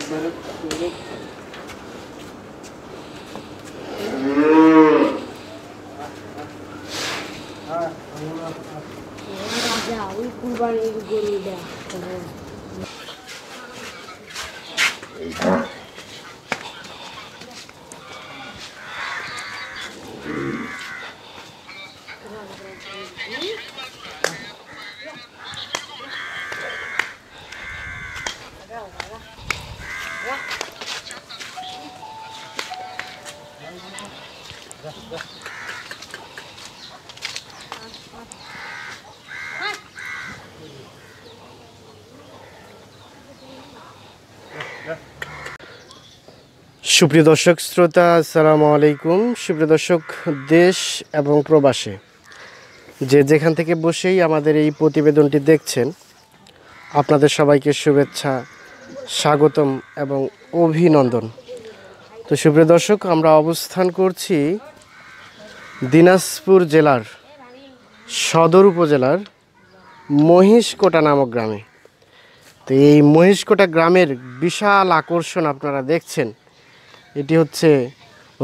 সুপ্রিয় দর্শক শ্রোতা, আসসালামু আলাইকুম। সুপ্রিয় দর্শক, দেশ এবং প্রবাসে যে যেখান থেকে বসেই আমাদের এই প্রতিবেদনটি দেখছেন, আপনাদের সবাইকে শুভেচ্ছা, স্বাগতম এবং অভিনন্দন। তো সুপ্রিয় দর্শক, আমরা অবস্থান করছি দিনাজপুর জেলার সদর উপজেলার মহিষকোটা নামক গ্রামে। তো এই মহিষকোটা গ্রামের বিশাল আকর্ষণ আপনারা দেখছেন, এটি হচ্ছে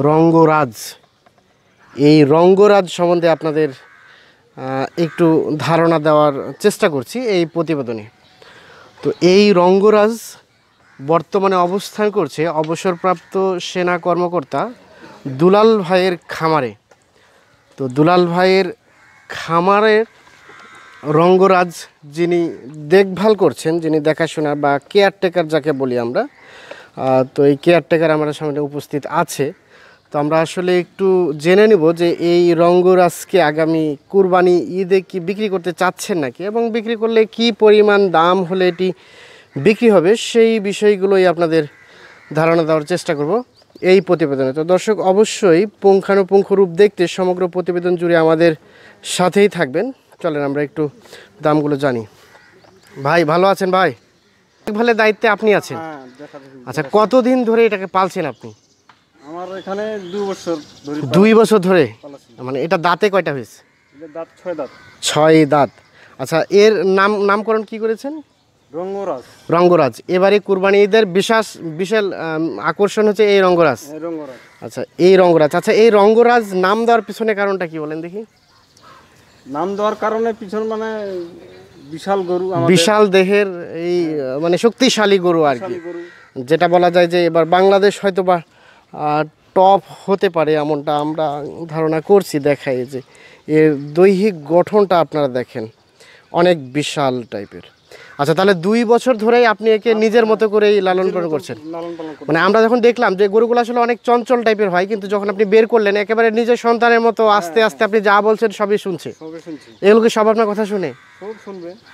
রঙ্গরাজ। এই রঙ্গরাজ সম্বন্ধে আপনাদের একটু ধারণা দেওয়ার চেষ্টা করছি এই প্রতিবেদনে। তো এই রঙ্গরাজ বর্তমানে অবস্থান করছে অবসরপ্রাপ্ত সেনা কর্মকর্তা দুলাল ভাইয়ের খামারে। তো দুলাল ভাইয়ের খামারের রঙ্গরাজ যিনি দেখভাল করছেন, যিনি দেখাশোনা বা কেয়ারটেকার যাকে বলি আমরা, তো এই কেয়ারটেকার আমার সামনে উপস্থিত আছে। তো আমরা আসলে একটু জেনে নিব যে এই রঙ্গরাজকে আগামী কুরবানি ঈদে কি বিক্রি করতে চাচ্ছেন নাকি, এবং বিক্রি করলে কি পরিমাণ দাম হলে এটি বিক্রি হবে, সেই বিষয়গুলোই আপনাদের ধারণা দেওয়ার চেষ্টা করব এই প্রতিবেদনে। তো দর্শক, অবশ্যই পুঙ্খানুপুঙ্খ রূপ দেখতে সমগ্র প্রতিবেদন জুড়ে আমাদের সাথেই থাকবেন। চলেন আমরা একটু দামগুলো জানি। ভাই ভালো আছেন? ভাই দেখভালের দায়িত্বে আপনি আছেন? আচ্ছা, কতদিন ধরে এটাকে পালছেন আপনি? আমার এখানে 2 বছর ধরে। 2 বছর ধরে? মানে এটা দাঁতে কয়টা হয়েছে? এটা দাঁত 6 দাঁত। 6 দাঁত। আচ্ছা, এর নামকরণ কি করেছেন? রঙ্গরাজ। রঙ্গরাজ। এবারে কুরবানি ঈদের বিশাল আকর্ষণ হচ্ছে এই রঙ্গরাজ। রঙ্গরাজ। আচ্ছা, এই রঙ্গরাজ। আচ্ছা, এই রঙ্গরাজ নাম দেওয়ার পিছনে কারণটা কি বলেন দেখি? নাম দেওয়ার কারণে পিছন মানে বিশাল গরু, বিশাল দেহের এই মানে শক্তিশালী গরু আর কি, যেটা বলা যায় যে এবার বাংলাদেশ হয়তো বা টপ হতে পারে, এমনটা আমরা ধারণা করছি। দেখাই যে এর দৈহিক গঠনটা আপনারা দেখেন, অনেক বিশাল টাইপের। আচ্ছা, তাহলে 2 বছর ধরেই আপনি একে নিজের মতো করেই লালন পালন করছেন? মানে আমরা যখন দেখলাম যে গরুগুলো আসলে অনেক চঞ্চল টাইপের হয়, কিন্তু যখন আপনি বের করলেন একেবারে নিজের সন্তানের মতো আস্তে আস্তে আপনি যা বলছেন সবই শুনছে। এগুলোকে সব আপনার কথা শুনে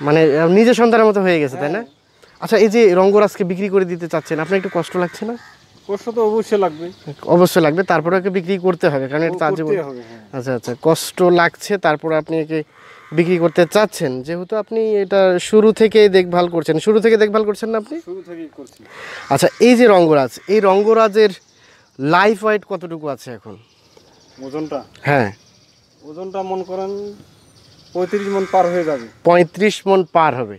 মানে নিজের সন্তানের মতো হয়ে গেছে, তাই না? আচ্ছা, এই যে রঙ্গরাজকে বিক্রি করে দিতে চাচ্ছেন, আপনার একটু কষ্ট লাগছে না? কষ্ট তো অবশ্যই লাগবে। অবশ্যই লাগবে, তারপরে একে বিক্রি করতে হবে, কারণ এটা তার জীবন। আচ্ছা আচ্ছা, কষ্ট লাগছে, তারপরে আপনি একে বিক্রি করতে চাচ্ছেন, যেহেতু আপনি এটা শুরু থেকেই দেখভাল করছেন। শুরু থেকে দেখভাল করছেন না আপনি? শুরু থেকেই করছি। আচ্ছা, এই যে রঙ্গরাজ, এই রঙ্গরাজের লাইফ ওয়েট কতটুকু আছে এখন? ওজনটা? হ্যাঁ, ওজনটা মন করেন 35 মণ পার হয়ে যাবে। 35 মণ পার হবে।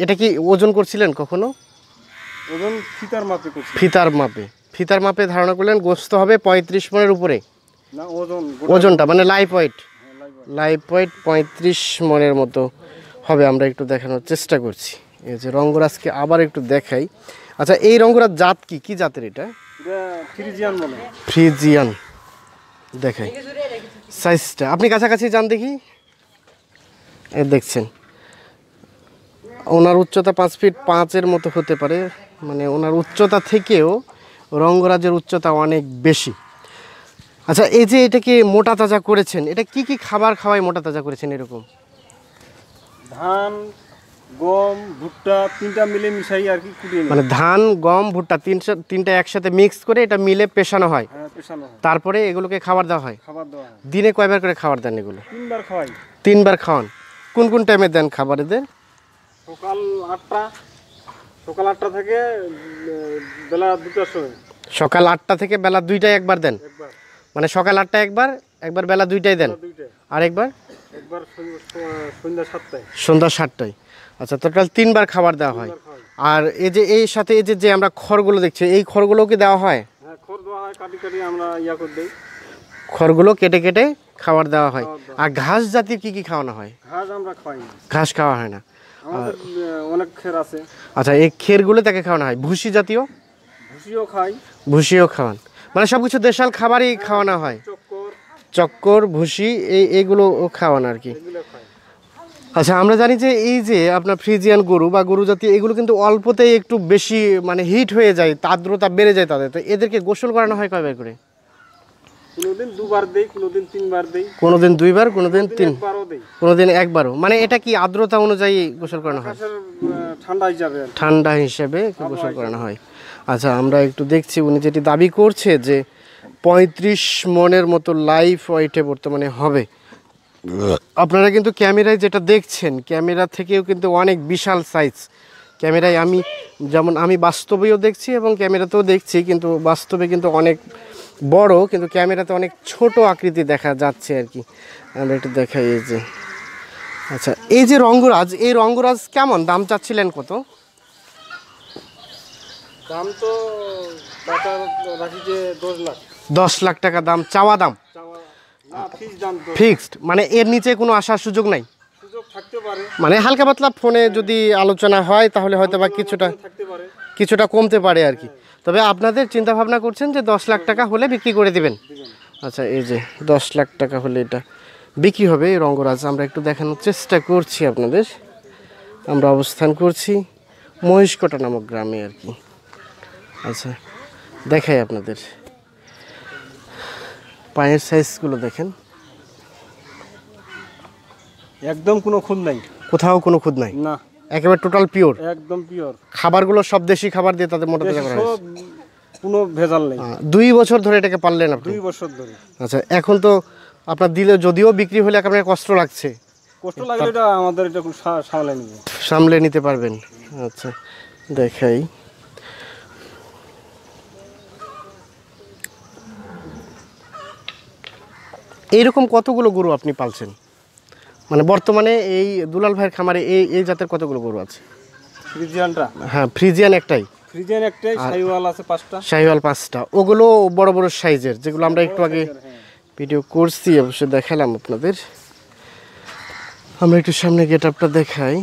এটা কি ওজন করছিলেন কখনো? ওজন ফিতার মাপে করছি। ফিতার মাপে ধারণা করলেন গোস্ত হবে 35 মণের উপরে? না, ওজনটা মানে লাইফ ওয়েট 35 মণের মতো হবে। আমরা একটু দেখানোর চেষ্টা করছি। এই যে রঙ্গরাজকে আবার একটু দেখাই। আচ্ছা, এই রঙ্গরাজ জাত কি জাতের? এটা ফ্রিজিয়ান বলে। ফ্রিজিয়ান। দেখাই সাইজটা, আপনি কাছাকাছি যান দেখি। এই দেখছেন, ওনার উচ্চতা 5 ফিট 5-এর মতো হতে পারে। মানে ওনার উচ্চতা থেকেও রঙ্গরাজের উচ্চতা অনেক বেশি। আচ্ছা, এই যে এটাকে মোটা তাজা করেছেন, এটা কি কি খাবার খাওয়াই মোটা তাজা করেছেন এরকম? ধান, গম, ভুট্টা 3টা মিলে মিশাই আর কি কুটিয়ে। মানে ধান, গম, ভুট্টা তিনটা একসাথে মিক্স করে এটা মিলে পেশানো হয়। হ্যাঁ, পেশানো হয়। তারপরে এগুলোকে খাবার দেওয়া হয়। দিনে কয়বার করে খাবার দেন এগুলো? 3 বার খাওয়াই। 3 বার খাওয়ান। কোন কোন টাইমে দেন খাবার এদের? সকাল 8টা থেকে বেলা 2টার সময়। সকাল 8টা থেকে বেলা 2টায় একবার দেন? মানে সকাল 8টায় একবার বেলা 2টায় দেন, আর একবার সন্ধ্যা 7টায়। সন্ধ্যা 7টায়। আচ্ছা, টোটাল 3 বার খাবার দেওয়া হয়। আর এই যে এই সাথে এই যে যে আমরা খড়গুলো দেখছি, এই খড়গুলো কি দেওয়া হয়? হ্যাঁ, খড় দেওয়া হয়, কাটি কাটি আমরা ইয়া করে দিই। খড়গুলো কেটে কেটে খাবার দেওয়া হয়। আর ঘাস জাতীয় কি কি খাওয়ানো হয়? ঘাস আমরা খাই না, ঘাস খাওয়া হয় না। আমাদের অনেক খের আছে। আচ্ছা, এই খেরগুলো তাকে খাওয়ানো হয়। ভুসি জাতীয়? ভুসিও খাই। ভুসিও খাওয়ান, মানে সব কিছু দেশাল খাবারই খাওয়ানো হয়। চক্কর চক্কর, ভুসি, এইগুলো খাওয়ান আর কি। এগুলো খাই। আচ্ছা, আমরা জানি যে এই যে আপনার ফ্রিজিয়ান গরু বা গরু জাতীয় এগুলো কিন্তু অল্পতেই একটু বেশি মানে হিট হয়ে যায়, আর্দ্রতা বেড়ে যায় তাদের। তো এদেরকে গোসল করানো হয় কয়বার করে? কোনোদিন 2 বার দেই, কোনোদিন 3 বার দেই, কোনোদিন 2 বার, কোনোদিন 3, বারও দেই। কোনোদিন 1 বারও। মানে এটা কি আর্দ্রতা অনুযায়ী গোসল করানো হয়? আকাশের ঠান্ডা হিসাবে আর কি। ঠান্ডা হিসেবে গোসল করানো হয়। আচ্ছা, আমরা একটু দেখছি উনি যেটি দাবি করছে যে 35 মনের মতো লাইফ ওয়েটে বর্তমানে হবে। আপনারা কিন্তু ক্যামেরায় যেটা দেখছেন, ক্যামেরা থেকেও কিন্তু অনেক বিশাল সাইজ। ক্যামেরায় আমি বাস্তবেও দেখছি এবং ক্যামেরাতেও দেখছি, কিন্তু বাস্তবে কিন্তু অনেক বড়, কিন্তু ক্যামেরাতে অনেক ছোট আকৃতি দেখা যাচ্ছে আর কি। আমরা একটু দেখাই এই যে। আচ্ছা, এই যে রঙ্গরাজ, এই রঙ্গরাজ কেমন দাম চাচ্ছিলেন কত? দাম তো টাকা রাখি যে 10 লাখ। 10 লাখ টাকা দাম, চাওয়া দাম? না, ফিক্স দাম তো। ফিক্সড, মানে এর নিচে কোনো আসার সুযোগ নাই? সুযোগ থাকতে পারে, মানে হালকা পাতলা ফোনে যদি আলোচনা হয় তাহলে হয়তো বা থাকতে পারে। কিছুটা কমতে পারে আর কি। তবে আপনাদের চিন্তা ভাবনা করছেন যে 10 লাখ টাকা হলে বিক্রি করে দিবেন। আচ্ছা, এই যে 10 লাখ টাকা হলে এটা বিক্রি হবে এই রঙ্গরাজ। আমরা একটু দেখানোর চেষ্টা করছি আপনাদের। আমরা অবস্থান করছি মহিষকোটা নামক গ্রামে আর কি। আচ্ছা, দেখাই আপনাদের। পায়ের সাইজগুলো দেখেন, একদম কোনো খুদ নাই, কোথাও কোনো খুদ নাই, না, একেবারে টোটাল পিওর। একদম পিওর। খাবারগুলো সব দেশি খাবার দিয়ে তাদের মোটা তাজা করা হয়েছে। সব কোনো ভেজাল নেই। 2 বছর ধরে এটাকে পাললেন আপনি? 2 বছর ধরে। আচ্ছা, এখন তো আপনার দিলে যদিও বিক্রি হলে আপনার কষ্ট লাগছে, কষ্ট লাগলে এটা আমাদের এটা খুব সামলে নিবে, সামলে নিতে পারবেন। আচ্ছা, দেখাই। এইরকম কতগুলো গরু আপনি পালছেন, মানে বর্তমানে এই দুলাল ভাইয়ের খামারে এই জাতের কতগুলো গরু আছে? ফ্রিজিয়ানটা? হ্যাঁ, ফ্রিজিয়ান একটাই। ফ্রিজিয়ান একটাই, শাহিওয়াল আছে 5টা। শাহিওয়াল 5টা, ওগুলো বড় বড় সাইজের, যেগুলো আমরা একটু আগে ভিডিও করছি, অবশ্যই দেখালাম আপনাদের। আমরা একটু সামনে গেটআপটা দেখাই।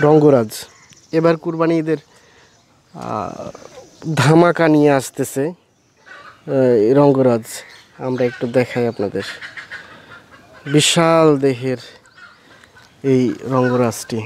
রঙ্গরাজ এবার কুরবানি ঈদের ধামাকা নিয়ে আসতেছে রঙ্গরাজ। আমরা একটু দেখাই আপনাদের। বিশাল দেহের এই রঙ্গরাজটি।